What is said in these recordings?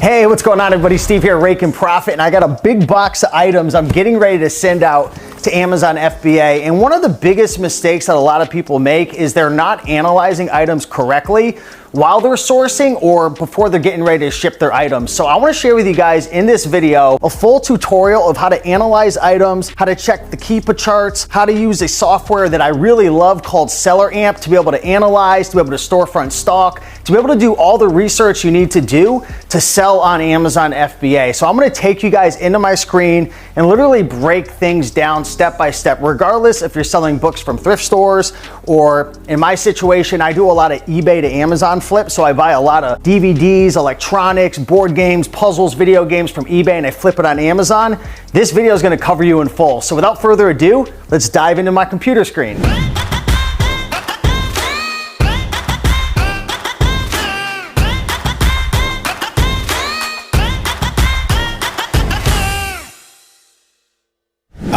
Hey, what's going on, everybody? Steve here, Raiken Profit, and I got a big box of items I'm getting ready to send out to Amazon FBA. And one of the biggest mistakes that a lot of people make is they're not analyzing items correctly while they're sourcing or before they're getting ready to ship their items. So I want to share with you guys in this video a full tutorial of how to analyze items, how to check the Keepa charts, how to use a software that I really love called SellerAmp to be able to analyze, to be able to storefront stock, to be able to do all the research you need to do to sell on Amazon FBA. So I'm going to take you guys into my screen and literally break things down step by step, regardless if you're selling books from thrift stores or in my situation, I do a lot of eBay to Amazon flip. So I buy a lot of DVDs, electronics, board games, puzzles, video games from eBay, and I flip it on Amazon. This video is going to cover you in full. So without further ado, let's dive into my computer screen.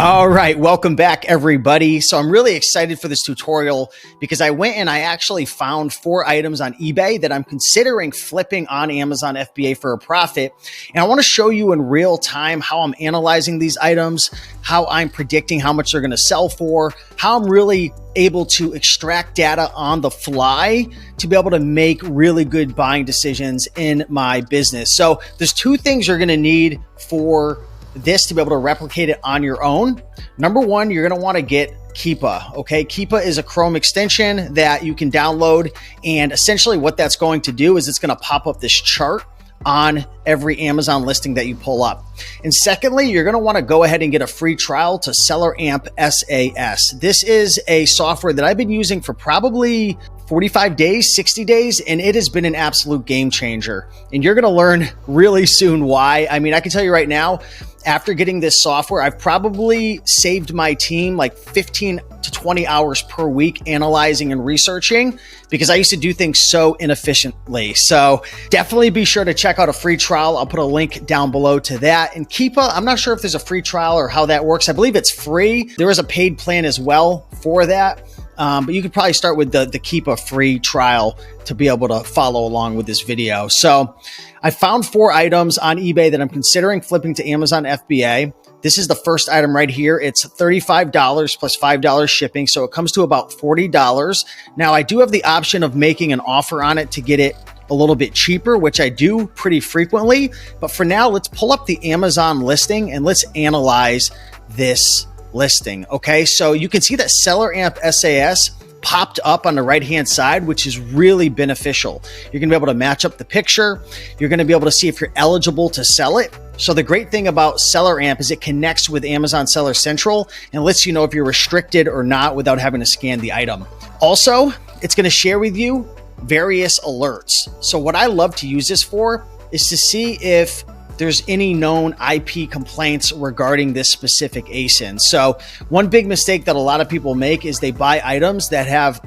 All right, welcome back, everybody. So I'm really excited for this tutorial because I went and I actually found 4 items on eBay that I'm considering flipping on Amazon FBA for a profit. And I want to show you in real time how I'm analyzing these items, how I'm predicting how much they're going to sell for, how I'm really able to extract data on the fly to be able to make really good buying decisions in my business. So there's 2 things you're going to need for this to be able to replicate it on your own. Number one, you're going to want to get Keepa. Okay, Keepa is a Chrome extension that you can download, and essentially what that's going to do is it's going to pop up this chart on every Amazon listing that you pull up. And secondly, you're going to want to go ahead and get a free trial to SellerAmp SAS. This is a software that I've been using for probably 45 days, 60 days, and it has been an absolute game changer. And you're going to learn really soon why. I mean, I can tell you right now, after getting this software, I've probably saved my team like 15 to 20 hours per week analyzing and researching because I used to do things so inefficiently. So definitely be sure to check out a free trial. I'll put a link down below to that. And Keepa, I'm not sure if there's a free trial or how that works. I believe it's free. There is a paid plan as well for that. But you could probably start with the Keepa free trial to be able to follow along with this video. So I found 4 items on eBay that I'm considering flipping to Amazon FBA. This is the first item right here. It's $35 plus $5 shipping. So it comes to about $40. Now I do have the option of making an offer on it to get it a little bit cheaper, which I do pretty frequently. But for now, let's pull up the Amazon listing and let's analyze this listing. Okay, so you can see that SellerAmp SAS popped up on the right-hand side, which is really beneficial. You're gonna be able to match up the picture. You're gonna be able to see if you're eligible to sell it. So the great thing about SellerAmp is it connects with Amazon Seller Central and lets you know if you're restricted or not without having to scan the item. Also, it's gonna share with you various alerts. So what I love to use this for is to see if there's any known IP complaints regarding this specific ASIN. So one big mistake that a lot of people make is they buy items that have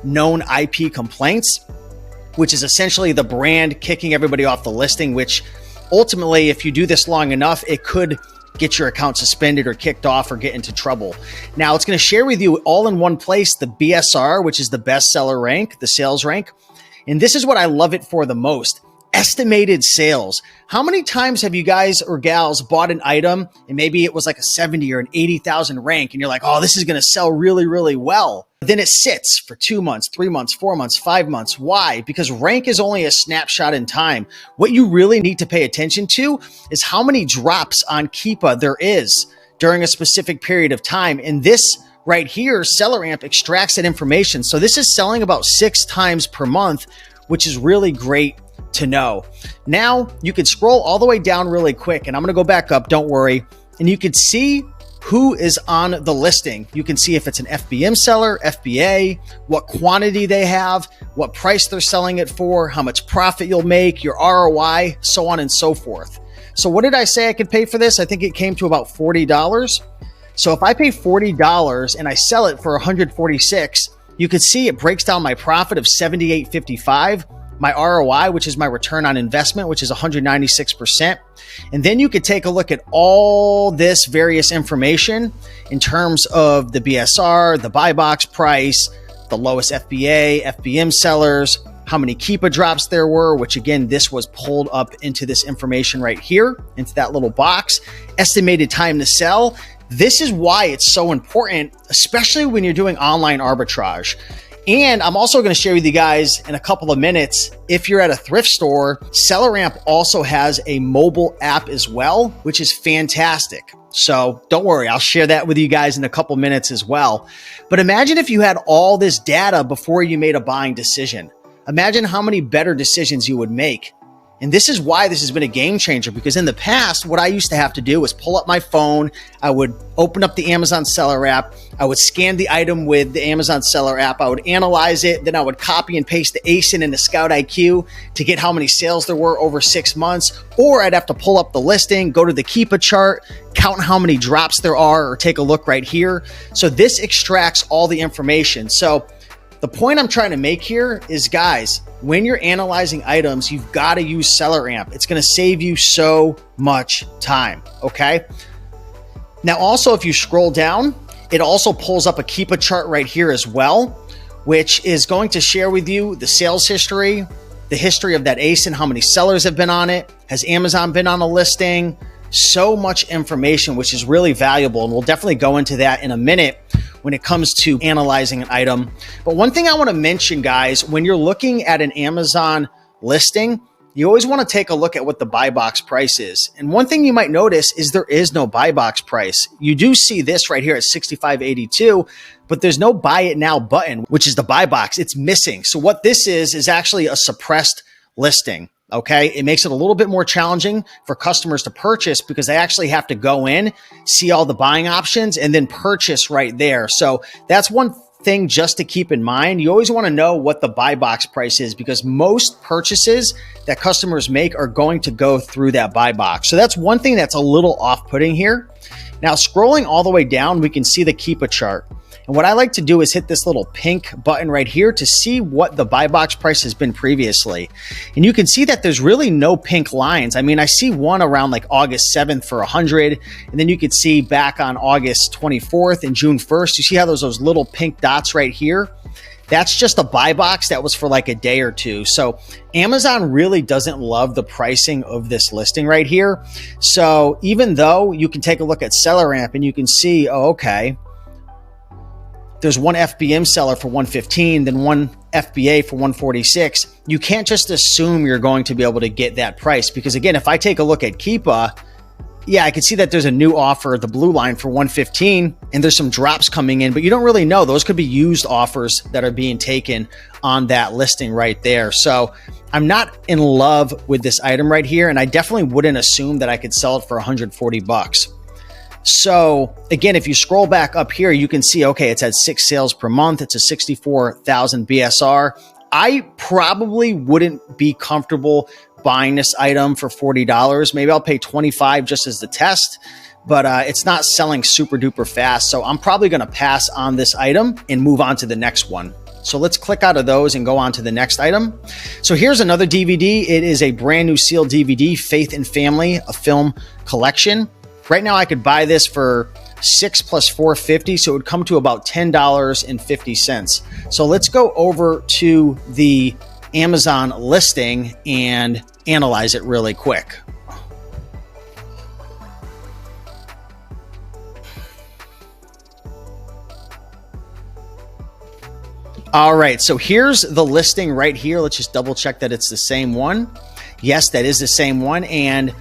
known IP complaints, which is essentially the brand kicking everybody off the listing, which ultimately, if you do this long enough, it could get your account suspended or kicked off or get into trouble. Now it's going to share with you all in one place, the BSR, which is the bestseller rank, the sales rank. And this is what I love it for the most. Estimated sales. How many times have you guys or gals bought an item and maybe it was like a 70 or an 80,000 rank and you're like, oh, this is going to sell really, really well. Then it sits for 2 months, 3 months, 4 months, 5 months. Why? Because rank is only a snapshot in time. What you really need to pay attention to is how many drops on Keepa there is during a specific period of time. And this right here, SellerAmp extracts that information. So this is selling about 6 times per month, which is really great to know. Now you can scroll all the way down really quick, and I'm going to go back up, don't worry, and you can see who is on the listing. You can see if it's an FBM seller, FBA, what quantity they have, what price they're selling it for, how much profit you'll make, your ROI, so on and so forth. So what did I say I could pay for this? I think it came to about $40. So if I pay $40 and I sell it for $146, you can see it breaks down my profit of $78.55. My ROI, which is my return on investment, which is 196%. And then you could take a look at all this various information in terms of the BSR, the buy box price, the lowest FBA, FBM sellers, how many Keepa drops there were, which again, this was pulled up into this information right here, into that little box. Estimated time to sell. This is why it's so important, especially when you're doing online arbitrage. And I'm also going to share with you guys in a couple of minutes, if you're at a thrift store, SellerAmp also has a mobile app as well, which is fantastic. So don't worry, I'll share that with you guys in a couple minutes as well. But imagine if you had all this data before you made a buying decision. Imagine how many better decisions you would make. And this is why this has been a game changer, because in the past, what I used to have to do was pull up my phone. I would open up the Amazon Seller app. I would scan the item with the Amazon Seller app. I would analyze it. Then I would copy and paste the ASIN and the Scout IQ to get how many sales there were over 6 months. Or I'd have to pull up the listing, go to the Keepa chart, count how many drops there are, or take a look right here. So this extracts all the information. So the point I'm trying to make here is, guys, when you're analyzing items, you've got to use SellerAmp. It's going to save you so much time, okay? Now, also, if you scroll down, it also pulls up a Keepa chart right here as well, which is going to share with you the sales history, the history of that ASIN, how many sellers have been on it, has Amazon been on a listing, so much information, which is really valuable. And we'll definitely go into that in a minute when it comes to analyzing an item. But one thing I want to mention, guys, when you're looking at an Amazon listing, you always want to take a look at what the buy box price is. And one thing you might notice is there is no buy box price. You do see this right here at $65.82, but there's no buy it now button, which is the buy box. It's missing. So what this is actually a suppressed listing. Okay, it makes it a little bit more challenging for customers to purchase because they actually have to go in, see all the buying options, and then purchase right there. So that's one thing just to keep in mind. You always want to know what the buy box price is because most purchases that customers make are going to go through that buy box. So that's one thing that's a little off-putting here. Now, scrolling all the way down, we can see the Keepa chart. And what I like to do is hit this little pink button right here to see what the buy box price has been previously. And you can see that there's really no pink lines. I mean, I see one around like August 7th for 100. And then you could see back on August 24th and June 1st, you see how there's those little pink dots right here? That's just a buy box that was for like a day or two. So Amazon really doesn't love the pricing of this listing right here. So even though you can take a look at SellerAmp and you can see, oh, okay, there's one FBM seller for 115, then one FBA for 146. You can't just assume you're going to be able to get that price because again, if I take a look at Keepa, yeah, I can see that there's a new offer, the blue line for 115, and there's some drops coming in, but you don't really know. Those could be used offers that are being taken on that listing right there. So I'm not in love with this item right here, and I definitely wouldn't assume that I could sell it for 140 bucks. So again, if you scroll back up here, you can see, okay, it's had 6 sales per month. It's a 64,000 BSR. I probably wouldn't be comfortable buying this item for $40. Maybe I'll pay $25 just as the test, but it's not selling super duper fast. So I'm probably going to pass on this item and move on to the next one. So let's click out of those and go on to the next item. So here's another DVD. It is a brand new sealed DVD, Faith and Family, a film collection. Right now I could buy this for $6 plus $4.50, so it would come to about $10.50. So let's go over to the Amazon listing and analyze it really quick. All right, so here's the listing right here. Let's just double check that it's the same one. Yes, that is the same one. And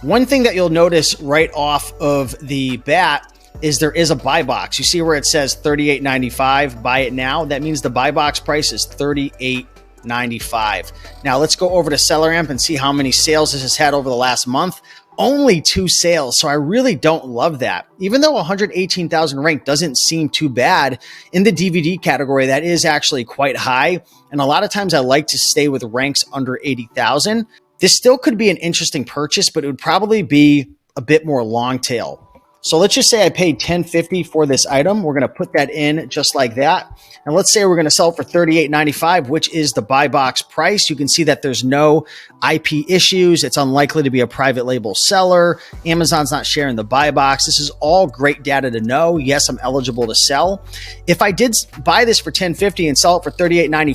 one thing that you'll notice right off of the bat is there is a buy box. You see where it says $38.95, buy it now. That means the buy box price is $38.95. Now let's go over to SellerAmp and see how many sales this has had over the last month. Only 2 sales, so I really don't love that. Even though 118,000 rank doesn't seem too bad in the DVD category, that is actually quite high. And a lot of times I like to stay with ranks under 80,000. This still could be an interesting purchase, but it would probably be a bit more long tail. So let's just say I paid $10.50 for this item. We're going to put that in just like that. And let's say we're going to sell it for $38.95, which is the buy box price. You can see that there's no IP issues. It's unlikely to be a private label seller. Amazon's not sharing the buy box. This is all great data to know. Yes, I'm eligible to sell. If I did buy this for $10.50 and sell it for $38.95,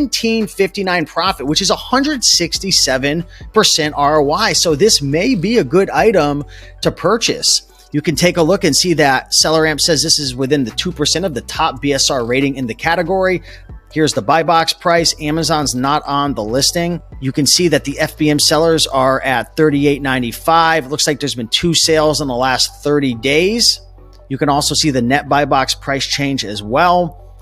$17.59 profit, which is 167% ROI. So this may be a good item to purchase. You can take a look and see that SellerAmp says this is within the 2% of the top BSR rating in the category. Here's the buy box price. Amazon's not on the listing. You can see that the FBM sellers are at $38.95. It looks like there's been 2 sales in the last 30 days. You can also see the net buy box price change as well.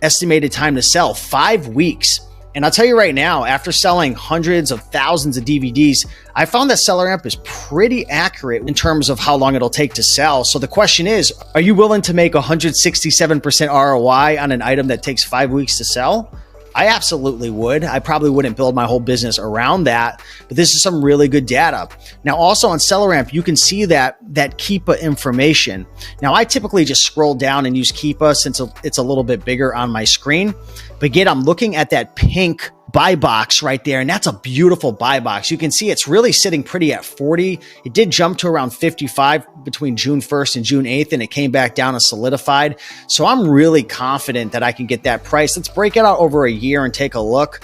Estimated time to sell, 5 weeks. And I'll tell you right now, after selling hundreds of thousands of DVDs, I found that SellerAmp is pretty accurate in terms of how long it'll take to sell. So the question is, are you willing to make 167% ROI on an item that takes 5 weeks to sell? I absolutely would. I probably wouldn't build my whole business around that, but this is some really good data. Now, also on SellerAmp, you can see that Keepa information. Now, I typically just scroll down and use Keepa since it's a little bit bigger on my screen. But again, I'm looking at that pink buy box right there, and that's a beautiful buy box. You can see it's really sitting pretty at 40. It did jump to around 55 between June 1st and June 8th, and it came back down and solidified. So I'm really confident that I can get that price. Let's break it out over a year and take a look.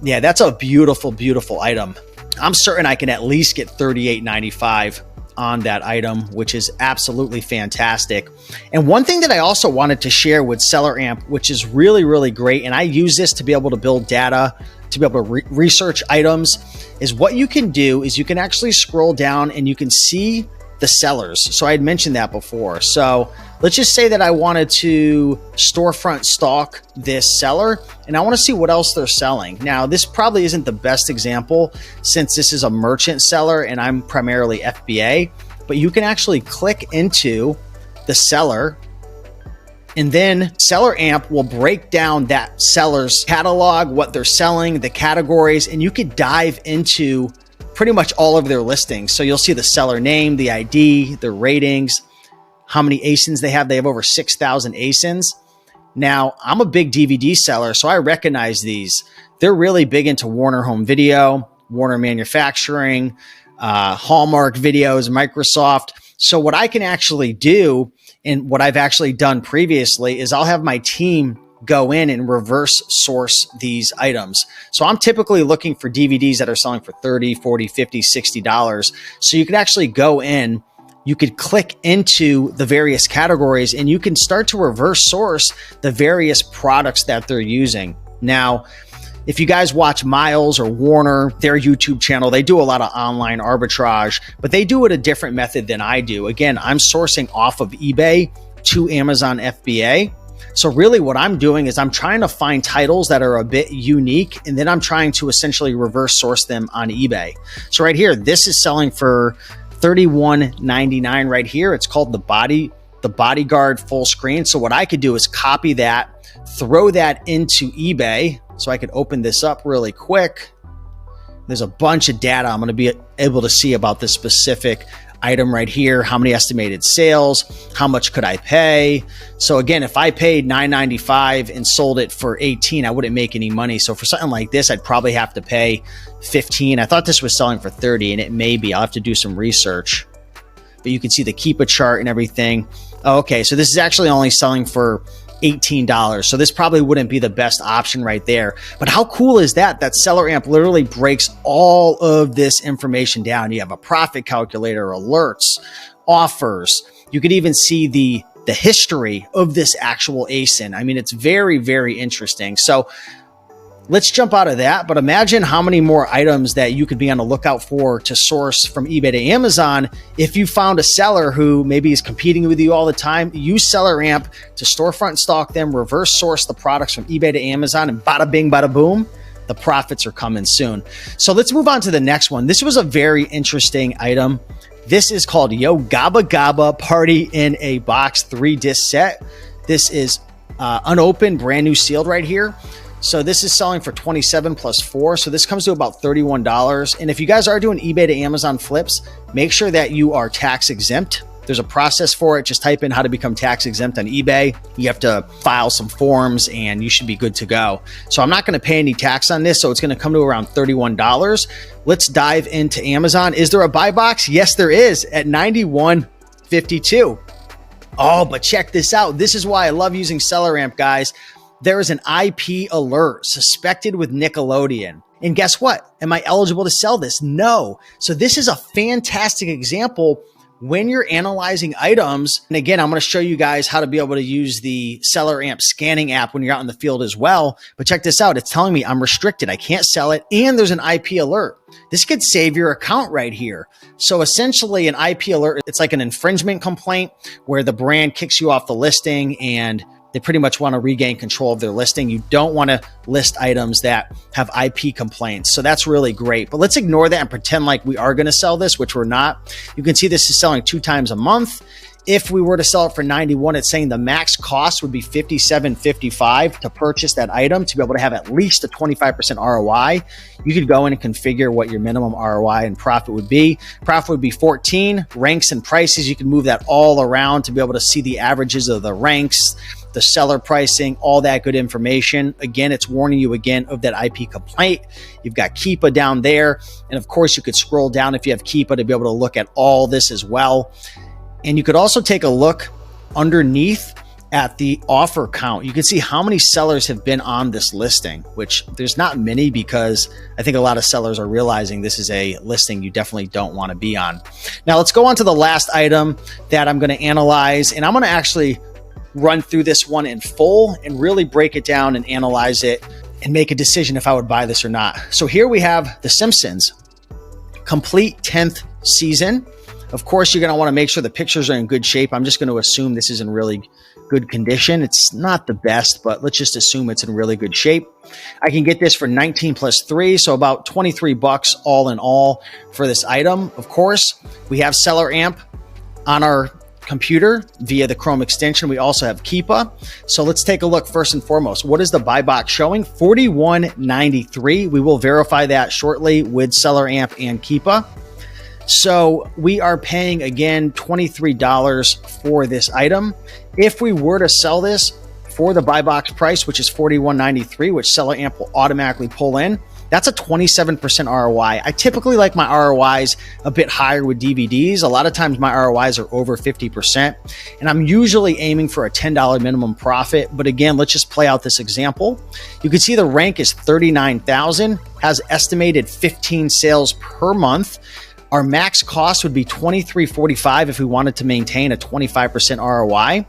Yeah, that's a beautiful, beautiful item. I'm certain I can at least get $38.95 on that item, which is absolutely fantastic. And one thing that I also wanted to share with SellerAmp, which is really, really great, and I use this to be able to build data, to be able to research items, is what you can do is you can actually scroll down and you can see the sellers. So I had mentioned that before. So let's just say that I wanted to storefront stalk this seller and I want to see what else they're selling. Now, this probably isn't the best example since this is a merchant seller and I'm primarily FBA, but you can actually click into the seller and then SellerAmp will break down that seller's catalog, what they're selling, the categories, and you could dive into pretty much all of their listings. So you'll see the seller name, the ID, their ratings, how many ASINs they have. They have over 6,000 ASINs. Now, I'm a big DVD seller, so I recognize these. They're really big into Warner Home Video, Warner Manufacturing, Hallmark Videos, Microsoft. So what I can actually do, and what I've actually done previously, is I'll have my team go in and reverse source these items. So I'm typically looking for DVDs that are selling for $30, $40, $50, $60. So you can actually go in, you could click into the various categories and you can start to reverse source the various products that they're using. Now, if you guys watch Miles or Warner, their YouTube channel, they do a lot of online arbitrage, but they do it a different method than I do. Again, I'm sourcing off of eBay to Amazon FBA. So really what I'm doing is I'm trying to find titles that are a bit unique, and then I'm trying to essentially reverse source them on eBay. So right here, this is selling for $31.99 right here. It's called the Bodyguard full screen. So what I could do is copy that, throw that into eBay. So I could open this up really quick. There's a bunch of data I'm going to be able to see about this specific item right here. How many estimated sales? How much could I pay? So again, if I paid $9.95 and sold it for $18, I wouldn't make any money. So for something like this, I'd probably have to pay $15. I thought this was selling for $30, and it may be. I'll have to do some research. But you can see the Keepa chart and everything. Oh, okay, so this is actually only selling for $18. So this probably wouldn't be the best option right there. But how cool is that? That SellerAmp literally breaks all of this information down. You have a profit calculator, alerts, offers. You could even see the history of this actual ASIN. I mean, it's very, very interesting. So let's jump out of that, but imagine how many more items that you could be on the lookout for to source from eBay to Amazon if you found a seller who maybe is competing with you all the time. Use SellerAmp to storefront stock them, reverse source the products from eBay to Amazon, and bada bing, bada boom, the profits are coming soon. So let's move on to the next one. This was a very interesting item. This is called Yo Gabba Gabba Party in a Box 3-disc set. This is unopened, brand new sealed right here. So this is selling for $27 plus $4. So this comes to about $31. And if you guys are doing eBay to Amazon flips, make sure that you are tax exempt. There's a process for it. Just type in how to become tax exempt on eBay. You have to file some forms and you should be good to go. So I'm not going to pay any tax on this. So it's going to come to around $31. Let's dive into Amazon. Is there a buy box? Yes, there is at $91.52. Oh, but check this out. This is why I love using SellerAmp, guys. There is an IP alert suspected with Nickelodeon. And guess what? Am I eligible to sell this? No. So this is a fantastic example when you're analyzing items. And again, I'm going to show you guys how to be able to use the SellerAmp scanning app when you're out in the field as well. But check this out. It's telling me I'm restricted. I can't sell it. And there's an IP alert. This could save your account right here. So essentially an IP alert, it's like an infringement complaint where the brand kicks you off the listing and they pretty much want to regain control of their listing. You don't want to list items that have IP complaints. So that's really great. But let's ignore that and pretend like we are going to sell this, which we're not. You can see this is selling 2 times a month. If we were to sell it for 91, it's saying the max cost would be $57.55 to purchase that item to be able to have at least a 25% ROI. You could go in and configure what your minimum ROI and profit would be. Profit would be 14. Ranks and prices, you can move that all around to be able to see the averages of the ranks, the seller pricing, all that good information. Again, it's warning you again of that IP complaint. You've got Keepa down there. And of course, you could scroll down if you have Keepa to be able to look at all this as well. And you could also take a look underneath at the offer count. You can see how many sellers have been on this listing, which there's not many because I think a lot of sellers are realizing this is a listing you definitely don't want to be on. Now let's go on to the last item that I'm going to analyze. And I'm going to actually run through this one in full and really break it down and analyze it and make a decision if I would buy this or not. So here we have The Simpsons, complete 10th season. Of course, you're going to want to make sure the pictures are in good shape. I'm just going to assume this is in really good condition. It's not the best, but let's just assume it's in really good shape. I can get this for 19 plus 3, so about 23 bucks all in all for this item. Of course, we have SellerAmp on our computer via the Chrome extension. We also have Keepa. So let's take a look first and foremost. What is the buy box showing? $41.93. We will verify that shortly with SellerAmp and Keepa. So we are paying, again, $23 for this item. If we were to sell this for the buy box price, which is $41.93, which SellerAmp will automatically pull in, that's a 27% ROI. I typically like my ROIs a bit higher with DVDs. A lot of times my ROIs are over 50%, and I'm usually aiming for a $10 minimum profit. But again, let's just play out this example. You can see the rank is 39,000, has estimated 15 sales per month. Our max cost would be $23.45 if we wanted to maintain a 25% ROI.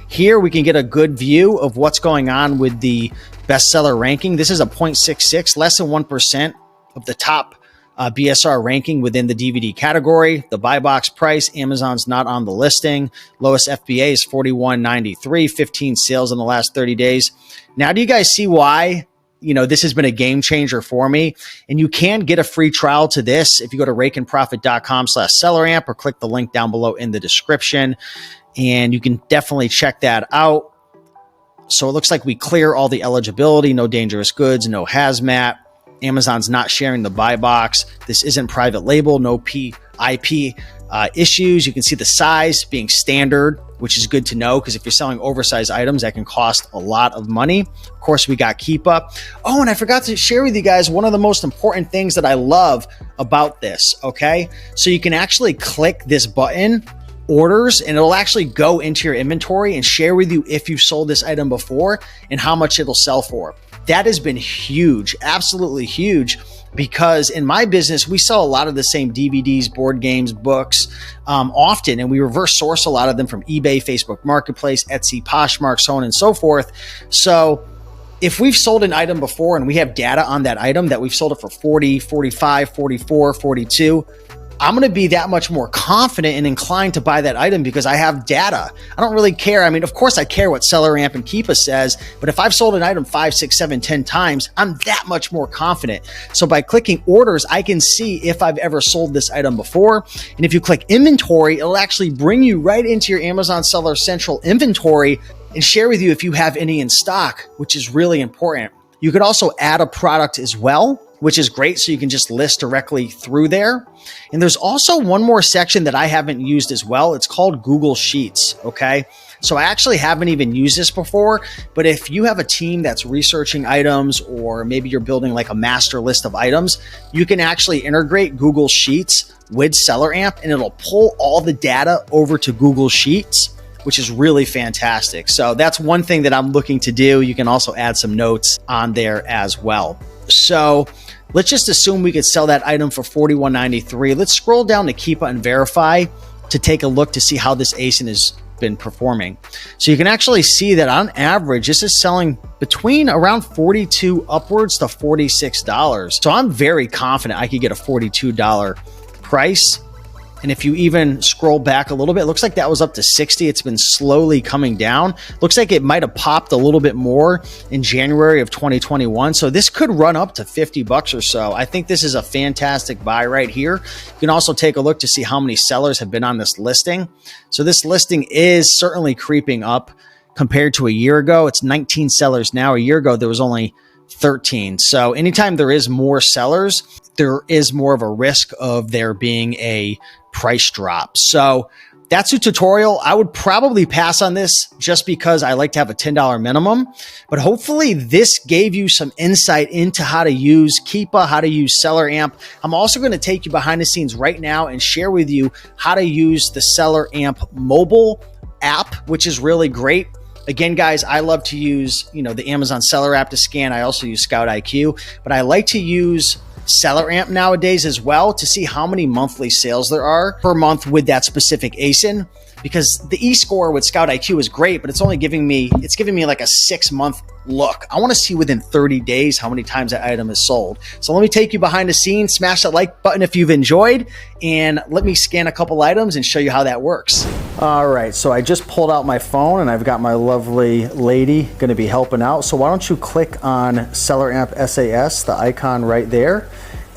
Here we can get a good view of what's going on with the bestseller ranking. This is a 0.66, less than 1% of the top BSR ranking within the DVD category. The buy box price, Amazon's not on the listing. Lowest FBA is $41.93, 15 sales in the last 30 days. Now, do you guys see why this has been a game changer for me? And you can get a free trial to this if you go to raikenprofit.com/SellerAmp or click the link down below in the description. And you can definitely check that out. So it looks like we clear all the eligibility, no dangerous goods, no hazmat. Amazon's not sharing the buy box. This isn't private label, no IP issues. You can see the size being standard, which is good to know because if you're selling oversized items, that can cost a lot of money. Of course, we got Keepa. Oh, and I forgot to share with you guys one of the most important things that I love about this, okay? So you can actually click this button, orders, and it'll actually go into your inventory and share with you if you've sold this item before and how much it'll sell for. That has been huge, absolutely huge, because in my business, we sell a lot of the same DVDs, board games, books often, and we reverse source a lot of them from eBay, Facebook Marketplace, Etsy, Poshmark, so on and so forth. So if we've sold an item before and we have data on that item that we've sold it for 40, 45, 44, 42, I'm going to be that much more confident and inclined to buy that item because I have data. I don't really care. I mean, of course I care what SellerAmp and Keepa says, but if I've sold an item 5, 6, 7, 10 times, I'm that much more confident. So by clicking orders, I can see if I've ever sold this item before. And if you click inventory, it'll actually bring you right into your Amazon Seller Central inventory and share with you if you have any in stock, which is really important. You could also add a product as well, which is great. So you can just list directly through there. And there's also one more section that I haven't used as well. It's called Google Sheets. Okay. So I actually haven't even used this before, but if you have a team that's researching items, or maybe you're building like a master list of items, you can actually integrate Google Sheets with SellerAmp and it'll pull all the data over to Google Sheets, which is really fantastic. So that's one thing that I'm looking to do. You can also add some notes on there as well. So let's just assume we could sell that item for $41.93. Let's scroll down to Keepa and Verify to take a look to see how this ASIN has been performing. So you can actually see that on average, this is selling between around $42 upwards to $46. So I'm very confident I could get a $42 price. And if you even scroll back a little bit, it looks like that was up to 60. It's been slowly coming down. Looks like it might have popped a little bit more in January of 2021. So this could run up to 50 bucks or so. I think this is a fantastic buy right here. You can also take a look to see how many sellers have been on this listing. So this listing is certainly creeping up compared to a year ago. It's 19 sellers now. A year ago, there was only 13. So anytime there is more sellers, there is more of a risk of there being a price drop. So that's a tutorial. I would probably pass on this just because I like to have a $10 minimum, but hopefully this gave you some insight into how to use Keepa, how to use SellerAmp. I'm also going to take you behind the scenes right now and share with you how to use the SellerAmp mobile app, which is really great. Again, guys, I love to use, the Amazon Seller app to scan. I also use Scout IQ, but I like to use SellerAmp nowadays as well to see how many monthly sales there are per month with that specific ASIN, because the e-score with Scout IQ is great, but it's giving me like a 6-month look. I want to see within 30 days how many times that item is sold. So let me take you behind the scenes, smash that like button if you've enjoyed, and let me scan a couple items and show you how that works. All right, so I just pulled out my phone and I've got my lovely lady going to be helping out. So why don't you click on SellerAmp SAS, the icon right there.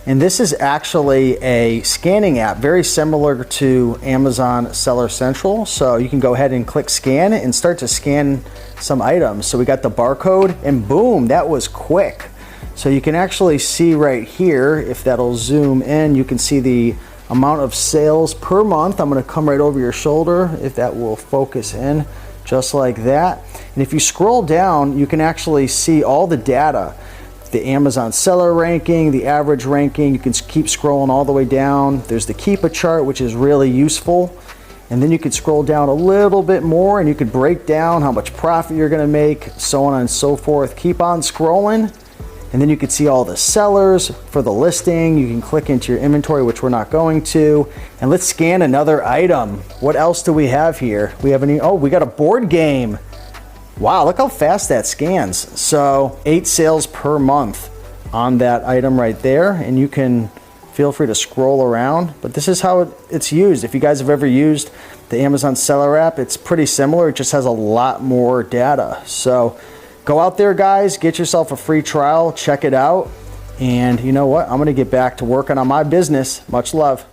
And this is actually a scanning app, very similar to Amazon Seller Central. So you can go ahead and click scan and start to scan some items. So we got the barcode and boom, that was quick. So you can actually see right here, if that'll zoom in, you can see the amount of sales per month. I'm going to come right over your shoulder if that will focus in, just like that. And if you scroll down, you can actually see all the data. The Amazon seller ranking, the average ranking. You can keep scrolling all the way down. There's the Keepa chart, which is really useful. And then you could scroll down a little bit more and you could break down how much profit you're going to make, so on and so forth. Keep on scrolling. And then you can see all the sellers for the listing. You can click into your inventory, which we're not going to. And let's scan another item. What else do we have here? We have we got a board game. Wow, look how fast that scans. So 8 sales per month on that item right there. And you can feel free to scroll around, but this is how it's used. If you guys have ever used the Amazon Seller app, it's pretty similar. It just has a lot more data. So go out there, guys, get yourself a free trial, check it out. And you know what? I'm going to get back to working on my business. Much love.